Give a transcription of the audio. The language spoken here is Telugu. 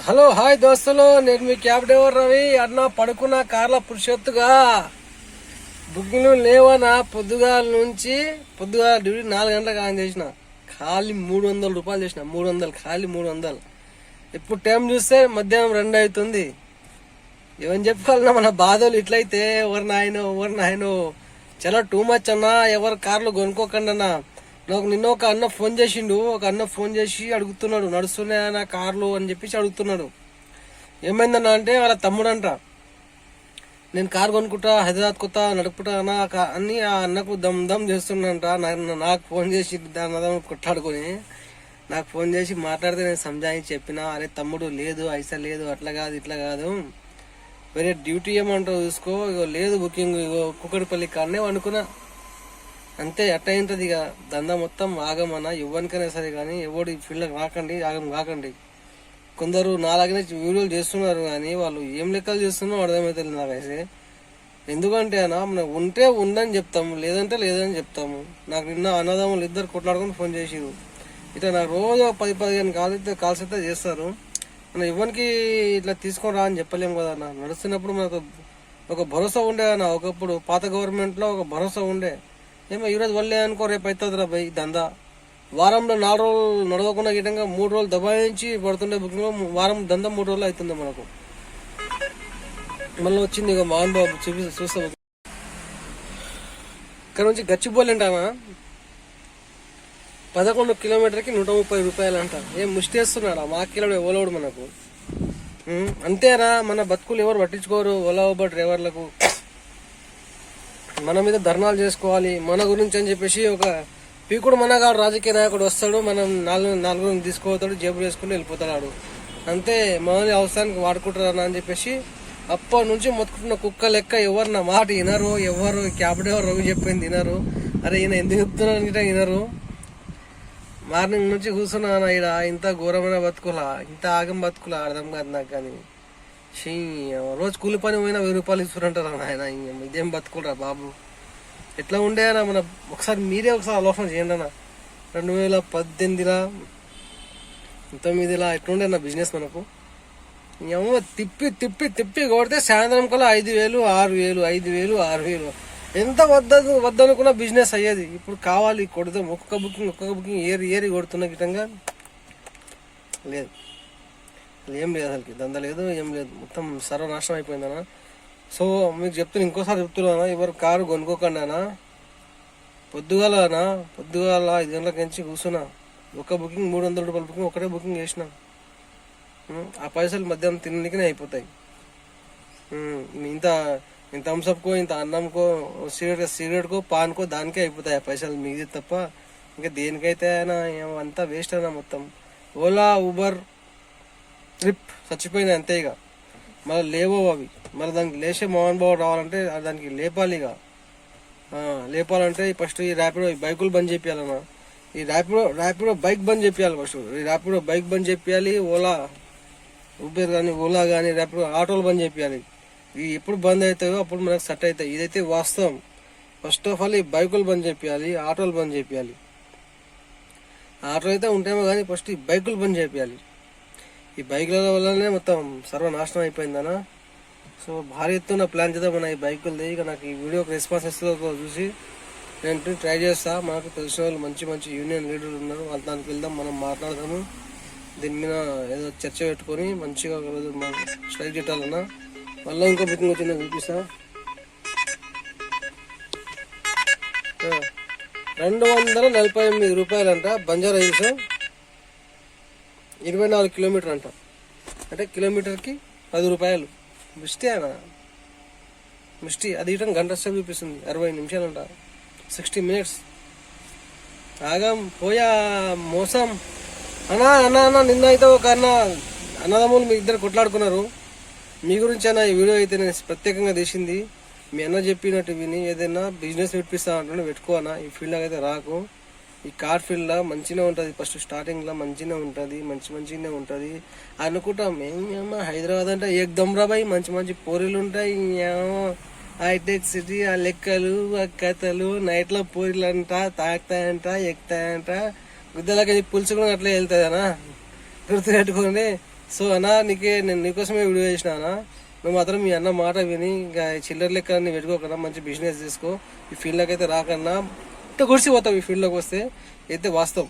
హలో హాయ్ దోస్తులు, నేను మీ క్యాబ్ డ్రైవర్ రవి అన్న. పడుకున్న కార్ల పురుషొత్తుగా బుకింగ్లు లేవనా. పొద్దుగాల డ్యూటీ 4 గంటలకు ఆన్ చేసిన. ఖాళీ 300 రూపాయలు చేసిన. 300 ఖాళీ 300. ఇప్పుడు టైం చూస్తే మధ్యాహ్నం 2 అవుతుంది. ఏమని చెప్పుకోవాలన్నా, మన బాధలు ఇట్లయితే ఎవరు నాయనో చాలా టూ మచ్ అన్నా. ఎవరు కార్లు కొనుక్కోకండి అన్నా. నాకు నిన్న ఒక అన్న ఫోన్ చేసిండు. ఒక అన్న ఫోన్ చేసి అడుగుతున్నాడు, నడుస్తున్నాయా కార్లు అని చెప్పేసి అడుగుతున్నాడు. ఏమైందన్నా అంటే, వాళ్ళ తమ్ముడు అంట, నేను కారు కొనుక్కుంటా, హైదరాబాద్ కొత్త నడుపుకుంటా అని ఆ అన్నకు దమ్ చేస్తున్నంట. నాకు ఫోన్ చేసి దాని కొట్లాడుకొని నాకు ఫోన్ చేసి మాట్లాడితే నేను సంజాయించి చెప్పిన, అరే తమ్ముడు లేదు, ఐసా లేదు, అట్లా కాదు ఇట్లా కాదు, వేరే డ్యూటీ ఏమంటావు చూసుకో, ఇగో లేదు బుకింగ్, ఇగో కుక్కడిపల్లి కాడనే అనుకున్నా. అంతే అట్ట అయింటది. ఇక దందా మొత్తం ఆగమన్నా. ఇవ్వనికైనా సరే కానీ ఎవడు ఈ ఫీల్డ్కి రాకండి, ఆగం కాకండి. కొందరు నాలాగనే వీడియోలు చేస్తున్నారు కానీ వాళ్ళు ఏం లెక్కలు చేస్తున్నారో అర్థమవుతుంది నాకైతే. ఎందుకంటే అన్న, మనం ఉంటే ఉందని చెప్తాము, లేదంటే లేదని చెప్తాము. నాకు నిన్న అన్నదమ్ములు 2 కొట్లాడుకొని ఫోన్ చేసిరు. ఇట్లా నాకు రోజు 10-15 కాల్స్ అయితే చేస్తారు. మనం ఇవ్వనికి ఇట్లా తీసుకొని రా అని చెప్పలేము కదా అన్న. నడుస్తున్నప్పుడు మనకు ఒక భరోసా ఉండే అన్న. ఒకప్పుడు పాత గవర్నమెంట్లో ఒక భరోసా ఉండే. ఏమో ఈరోజు వల్లే అనుకో, రేపు అవుతుందిరా భయ్ దందా. వారంలో 4 రోజులు నడవకుండా గిటంగా 3 రోజులు దబాయించి పడుతుండే బుకింగ్. వారం దందా 3 రోజులు అవుతుంది మనకు. మళ్ళీ వచ్చింది ఇక మోహన్ బాబు చూస్తా. ఇక్కడ నుంచి గచ్చిబౌలి అంటామా, 11 కిలోమీటర్కి 130 రూపాయలు అంట. ఏం ముష్టి వేస్తున్నాడా మా కిలో ఓలోడు మనకు. అంతేనా, మన బతుకులు ఎవరు పట్టించుకోరు. ఓలా ఊబర్ డ్రైవర్లకు మన మీద ధర్నాలు చేసుకోవాలి మన గురించి అని చెప్పేసి. ఒక పీకుడు మనగాడు రాజకీయ నాయకుడు వస్తాడు, మనం నాలుగురిని తీసుకోతాడు, జేబులు వేసుకుని వెళ్ళిపోతాడు. అంతే, మనల్ని అవసరానికి వాడుకుంటారు అని చెప్పేసి అప్పటి నుంచి మొత్తుకుంటున్న కుక్క లెక్క. ఎవరు నా మాట వినరు, ఎవరు క్యాబ్ డ్రైవర్ రవి చెప్పింది వినరు. అరే ఈయన ఎందుకు చెప్తున్నాను వినరు. మార్నింగ్ నుంచి కూర్చున్నా ఈడ. ఇంత ఘోరమైన బతుకులా, ఇంత ఆగం బతుకులా అర్థం కాదు నాకు. కానీ రోజు కూలి పని పోయినా 1000 రూపాయలు ఇస్తుంటారా ఆయన. ఇదేం బతుకులరా బాబు. ఎట్లా ఉండేనా మన. మీరే ఒకసారి ఆలోచన చేయండి అన్న. 2018 19 ఎట్లుండే నా బిజినెస్ మనకు. ఏమో తిప్పి కొడితే సాయంత్రం కల్లా 5,000 6,000 5,000 6,000 ఎంత వద్దనుకున్న బిజినెస్ అయ్యేది. ఇప్పుడు కావాలి కొడదాం, ఒక్కొక్క బుకింగ్ ఏరి కొడుతున్న గిటంగా లేదు. ఏం లేదు, అసలుకి దందా లేదు, ఏం లేదు. మొత్తం సర్వనాశనం అయిపోయిందనా. సో మీకు చెప్తున్నా, ఇంకోసారి చెప్తున్నానా, ఎవరు కారు కొనుక్కోకండి అనా. పొద్దుగాల 5 గంటలకు నుంచి కూర్చున్నా. ఒక బుకింగ్ 300 రూపాయల బుకింగ్ ఒకటే బుకింగ్ చేసిన. ఆ పైసలు మధ్యాహ్నం తినడానికినే అయిపోతాయి. ఇంత థమ్స్అప్కో, ఇంత అన్నంకో, సిగరెట్కో, పాన్కో దానికే అయిపోతాయి ఆ పైసలు. మిగిలి తప్ప ఇంకా దేనికైతే అయినా అంతా వేస్ట్ అయినా మొత్తం. ఓలా ఊబర్ ట్రిప్ చచ్చిపోయింది అంతే. ఇక మళ్ళీ లేవో అవి. మళ్ళీ దానికి లేచే మోహన్ బాబు రావాలంటే దానికి లేపాలి. ఇక లేపాలంటే ఫస్ట్ ఈ ర్యాపిడో బైకులు బంద్ చేయాలన్నా. ఈ ర్యాపిడో బైక్ బంద్ చేయాలి ఫస్ట్. ఈ ర్యాపిడో బైక్ బంద్ చేయాలి. ఊబర్ కానీ ఓలా కానీ ర్యాపిడో ఆటోలు బంద్ చేయాలి. ఇవి ఎప్పుడు బంద్ అవుతాయో అప్పుడు మనకు సెట్ అవుతాయి. ఇదైతే వాస్తవం. ఫస్ట్ ఆఫ్ ఆల్ ఈ బైకులు బంద్ చేయాలి, ఆటోలు బంద్ చేయాలి. ఆటోలు అయితే ఉంటాయేమో కానీ ఫస్ట్ ఈ బైకులు బంద్ చేయాలి. ఈ బైకుల వల్లనే మొత్తం సర్వనాశనం అయిపోయిందనా. సో భారీ ఎత్తున ప్లాన్ చేద్దాం మన ఈ బైకులది. ఇక నాకు ఈ వీడియోకి రెస్పాన్స్ ఇస్తుందో చూసి నేను ట్రై చేస్తా. మనకు తెలిసిన వాళ్ళు మంచి యూనియన్ లీడర్లు ఉన్నారు, వాళ్ళ దానికి వెళ్దాం, మనం మాట్లాడదాము. దీని మీద ఏదో చర్చ పెట్టుకొని మంచిగా స్ట్రైక్ చేయాలన్నా. మళ్ళీ ఇంకో బుకింగ్ వచ్చిందో చూపిస్తా. 248 రూపాయలంట. బంజారా హిల్స్ 24 కిలోమీటర్ అంట. అంటే కిలోమీటర్కి 10 రూపాయలు. మిస్టీ అది ఇటం గంట సేపు చూపిస్తుంది. 60 నిమిషాలు అంట. 60 మినిట్స్. ఆగం పోయా మోసం అన్నా. నిన్న అయితే ఒక అన్నదమ్ములు మీ 2 కొట్లాడుకున్నారు. మీ గురించి అన్న ఈ వీడియో అయితే నేను ప్రత్యేకంగా తీసింది. మీ అన్న చెప్పినట్టు విని ఏదైనా బిజినెస్ పెట్టిస్తా అంటే పెట్టుకో అన్న. ఈ ఫీల్డ్కి అయితే రాకు. ఈ కార్ ఫీల్డ్లో మంచిగా ఉంటుంది. ఫస్ట్ స్టార్టింగ్లో మంచిగా ఉంటుంది, మంచిగానే ఉంటుంది అనుకుంటాం. మేము హైదరాబాద్ అంటే ఏకదమ్ రాబాయి, మంచి పోరీలు ఉంటాయి. హైటెక్ సిటీ, ఆ లెక్కలు, ఆ కథలు, నైట్లో పోరీలు అంట, తాగుతాయంట, ఎక్కుతాయంట. గుద్దలకి పులుసు కూడా అట్లా వెళ్తుందనా. గుర్తుపెట్టుకోండి. సో అన్న నేను నీకోసమే వీడియో చేసిన అన్న. నువ్వు మాత్రం మీ అన్న మాట విని ఇంకా చిల్లర లెక్క నీ పెట్టుకోకన్నా మంచి బిజినెస్ చేసుకో. ఈ ఫీల్డ్లోకి అయితే రాకన్నా గుడిసిపోతావు. ఈ ఫీల్డ్లోకి వస్తే అయితే వాస్తవం.